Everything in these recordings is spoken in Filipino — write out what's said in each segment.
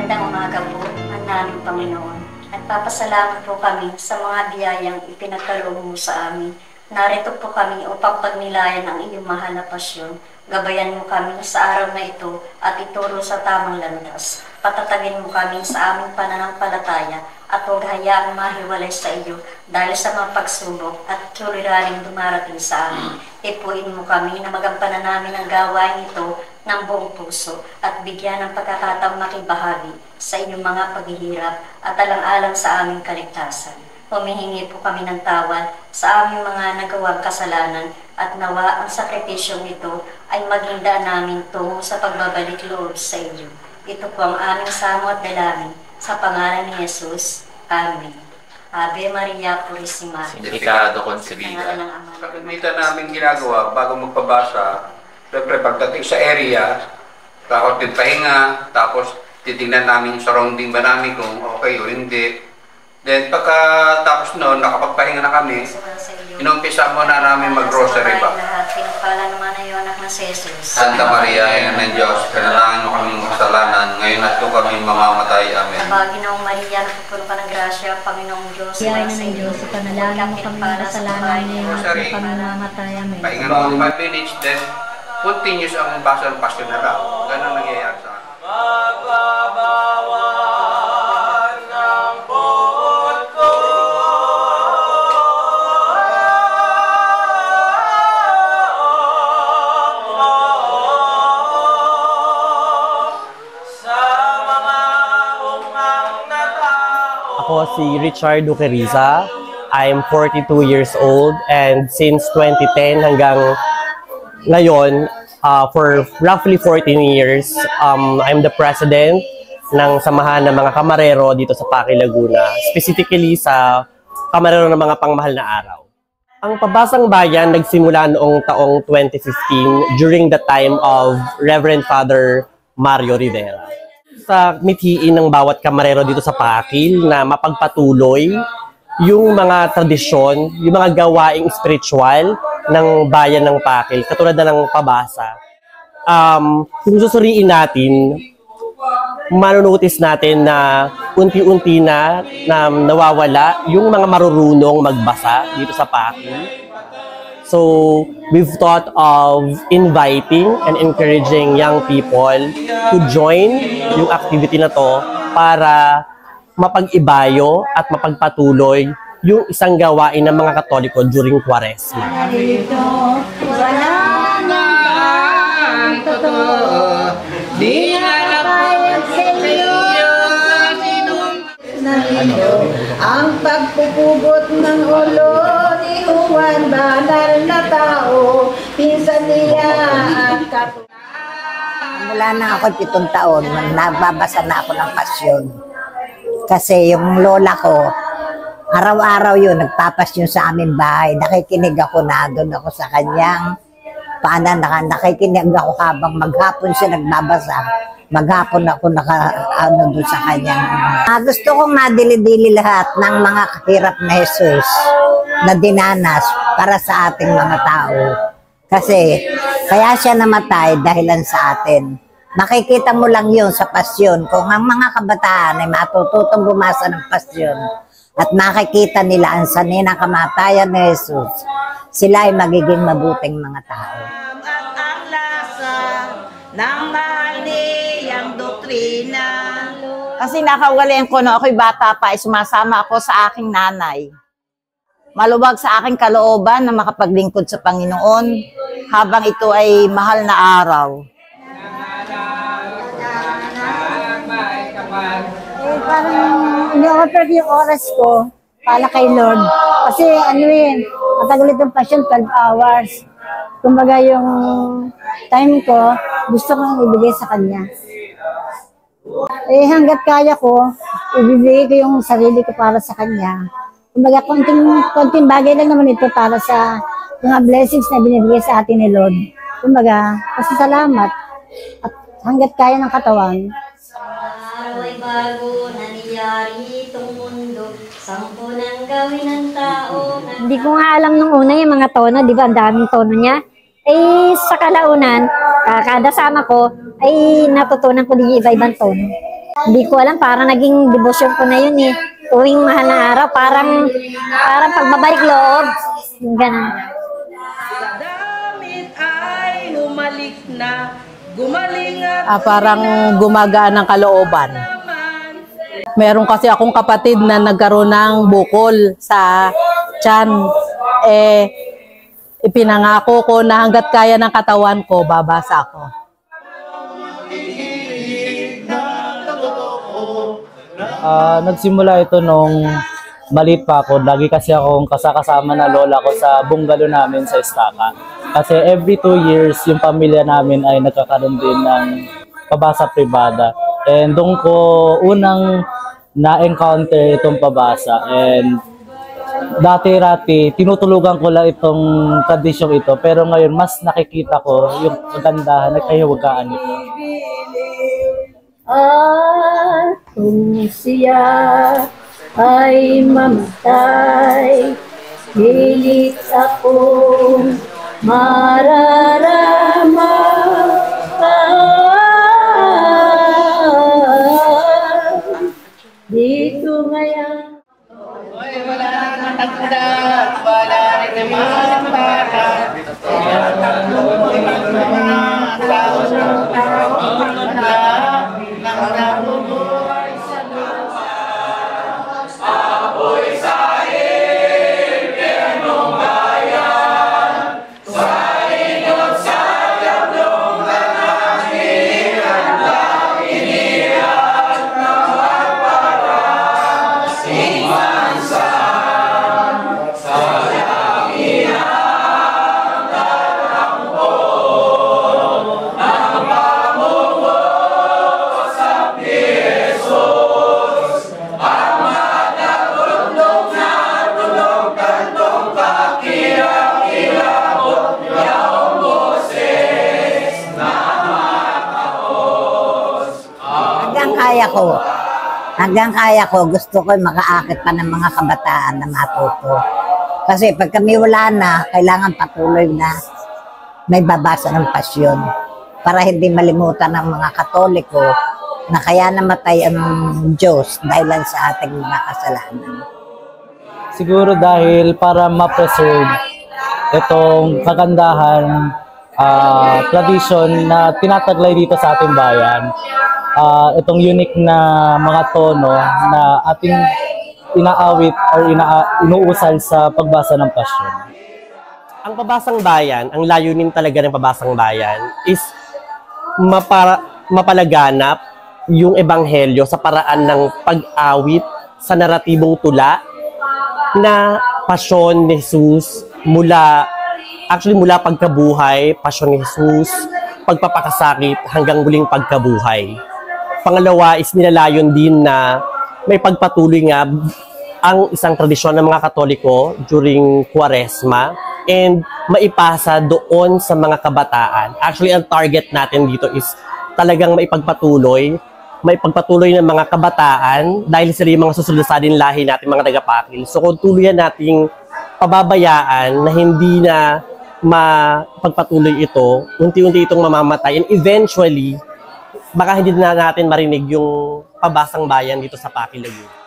Magandang umaga po, ang naming Panginoon. At papasalamat po kami sa mga biyayang ipinagkaloob mo sa amin. Narito po kami upang pagnilayan ang iyong mahal na pasyon. Gabayan mo kami sa araw na ito at ituro sa tamang landas. Patatagin mo kami sa aming pananampalataya at huwag hayaang mahiwalay sa iyo dahil sa mga pagsubok at suliraning dumarating sa amin. Ipuin mo kami na magampanan namin ang gawain ito ng buong puso at bigyan ng pagkakataong makibahagi sa inyong mga paghihirap at alang-alang sa aming kaligtasan. Humihingi po kami ng tawad sa aming mga nagawang kasalanan at nawa ang sakripisyong ito ay maging daan namin tungo sa pagbabalik loob sa iyo. Ito po ang aming samo at dalangin sa pangalan ni Jesus. Amen. Ave Maria Purisima. Significado Concebida. Kagamitan namin ginagawa bago magpabasa, siyempre pagdating sa area, takot din pahinga, tapos titingnan namin yung surrounding ba namin kung okay o hindi. Then pagkatapos noon, nakapagpahinga na kami, inumpisa mo na namin mag-grocery ba. Pinagpala naman na yung anak na si Jesus. Santa Maria, Ina ng Diyos, kanalangin mo kaming kasalanan, ngayon at kung kami mamamatay. Amen. Ginong Maria, napupuno ka ng grasya, Panginoong Diyos. Iyay na ng Diyos, panalangin mo kami ng kasalanan ngayon at kung kami mamamatay. Amen. Pahinga mo 5 minutes, then continuous ang basa ng pasyon na lang. Ganun nangyayari sa akin. Ako si Richard Duqueriza. I'm 42 years old and since 2010 hanggang ngayon, for roughly 14 years, I'm the president ng Samahan ng mga Kamarero dito sa Paki, Laguna. Specifically sa Kamarero ng mga Pangmahal na Araw. Ang Pabasang Bayan nagsimula noong taong 2015 during the time of Reverend Father Mario Rivera. Sa mithiin ng bawat kamarero dito sa Pakil na mapagpatuloy yung mga tradisyon, yung mga gawaing spiritual ng bayan ng Pakil, katulad na ng pabasa. Kung susuriin natin, manunotice natin na unti-unti na nawawala yung mga marurunong magbasa dito sa Pakil. So, we've thought of inviting and encouraging young people to join yung activity na to para mapag-ibayo at mapagpatuloy yung isang gawain ng mga Katoliko during Quaresma. Wala nang totoo, di nalapayag sa iyo, narito ang pagpupugot ng ulo ni Juan, banal na tao, pinsan niya at katunayan. Mula na ako 7 taon, nagbabasa na ako ng pasyon. Kasi yung lola ko, araw-araw yun, nagpapasyon sa aming bahay. Nakikinig ako na doon ako sa kanyang nakikinig ako habang maghapon siya nagbabasa. Maghapon ako doon sa kanyang. Gusto kong madili-dili lahat ng mga kahirap na Jesus na dinanas para sa ating mga tao. Kasi kaya siya namatay dahilan sa atin. Makikita mo lang yun sa pasyon. Kung ang mga kabataan ay matututong bumasa ng pasyon at makikita nila ang sanhi ng kamatayan ni Jesus, sila ay magiging mabuting mga tao. At ang lasa ng mahal niyang doktrina. Kasi nakawalayan ko na ako'y bata pa, ay sumasama ako sa aking nanay. Maluwag sa aking kalooban na makapaglingkod sa Panginoon habang ito ay mahal na araw. Parang ini-offer yung oras ko para kay Lord. Kasi matagal itong passion, 12 hours. Kumbaga yung time ko, gusto kong ibigay sa Kanya. Hanggat kaya ko, ibibigay ko yung sarili ko para sa Kanya. Kumbaga, konting bagay lang naman ito para sa mga blessings na binibigay sa atin ni Lord. Kumbaga, pasasalamat at hanggat kaya ng katawan. Araw ay bago, nangyari itong mundo, sampo ng gawin ng tao. Hindi ko nga alam nung una yung mga tono, di ba? Ang daming tono niya. Sa kalaunan, kada sama ko, ay natutunan ko din yung iba-ibang tono. Hindi ko alam, parang naging devotion ko na yun eh. Tuwing mahal na araw, parang pagbabalik loob. Yung ganun. Damit ay humalik na, gumaling at Parang gumagaan ng kalooban. Meron kasi akong kapatid na nagkaroon ng bukol sa tiyan. Ipinangako ko na hanggat kaya ng katawan ko, babasa ako. Nagsimula ito nung maliit pa ako. Lagi kasi akong kasama na lola ko sa bungalow namin sa Estaca. Kasi every 2 years, yung pamilya namin ay nagkakaroon din ng pabasa privada. And doon ko unang na-encounter itong pabasa. And dati-rati, tinutulugan ko lang itong tradisyong ito. Pero ngayon, mas nakikita ko yung kagandahan at kahiwagaan nito. At kung siya ay mamatay, hilit akong mararamahan dito ngayon. wala nang tanda, wala rin naman bakit. Hanggang kaya ko, gusto ko makaakit pa ng mga kabataan na matuto. Kasi pag kami wala na, kailangan patuloy na may babasa ng pasyon para hindi malimutan ng mga Katoliko na kaya namatay ang Diyos dahil sa ating mga kasalanan. Siguro dahil para ma-preserve itong kagandahan, tradition na tinataglay dito sa ating bayan. Itong unique na mga tono na ating inaawit or inuusal sa pagbasa ng pasyon. Ang pabasang bayan, ang layunin talaga ng pabasang bayan is mapalaganap yung ebanghelyo sa paraan ng pag-awit sa naratibong tula na pasyon ni Jesus mula pagkabuhay, pasyon ni Jesus, pagpapakasakit hanggang muling pagkabuhay. Pangalawa is nilalayon din na may pagpatuloy nga ang isang tradisyon ng mga Katoliko during Quaresma and maipasa doon sa mga kabataan. Actually, ang target natin dito is talagang maipagpatuloy ng mga kabataan dahil sila yung mga susunod sa din lahi natin mga tagapakil. So kung tuluyan nating pababayaan na hindi na mapagpatuloy ito, unti-unti itong mamamatay and eventually baka hindi na natin marinig yung pabasang bayan dito sa Pakil Laguna.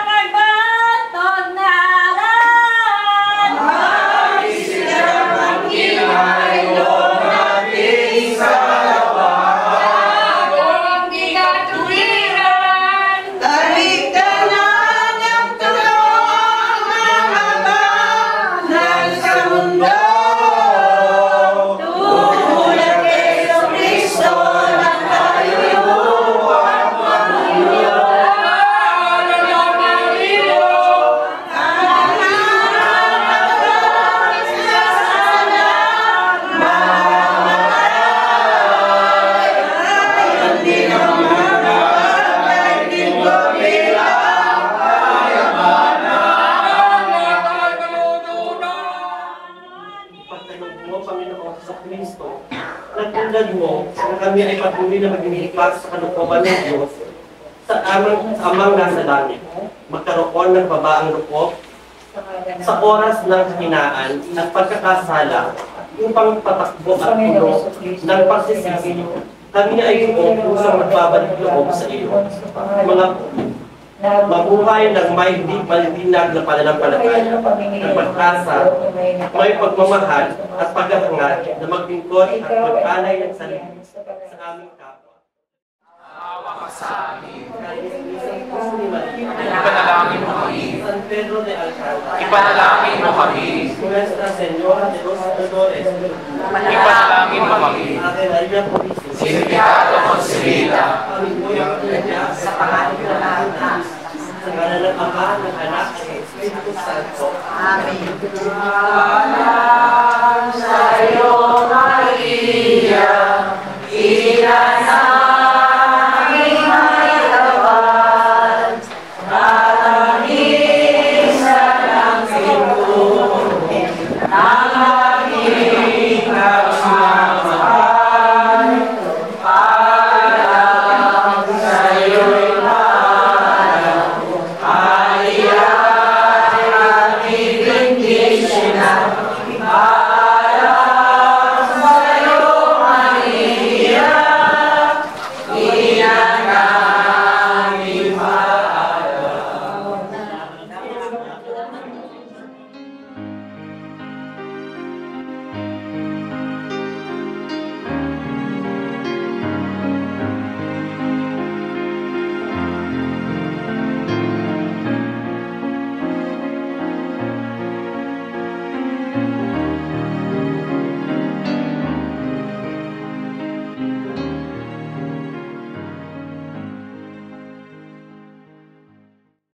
Pagbatog na kami ay patuloy na maglilipas sa kalooban ng Diyos sa amang nasa langit. Magkaroon ng babaang loob sa oras ng hinaan at pagkakasala upang patakbo at puno ng pagsisisi. Kami ay kusang magbabalik loob sa iyo. Mga mabuhay ng may hindi palinag na pananampalataya, ng pag-asa, may pagmamahal at paghahangat na maglingkod at mag-alay ng sarili sa aming kapwa. Awa ka sa amin. Ipanalangin mo kami. San Pedro de Alcantara. Ipanalangin mo kami. Nuestra Señora de los Dolores. Ipanalangin mo kami. Ate Maria Purísima. Sinigado Consolida. Sa pangalan ng Ama, sa ngalan ng Ama, ng Anak, at ng Espiritu Santo. Amen. Sa iyo, Maria, ina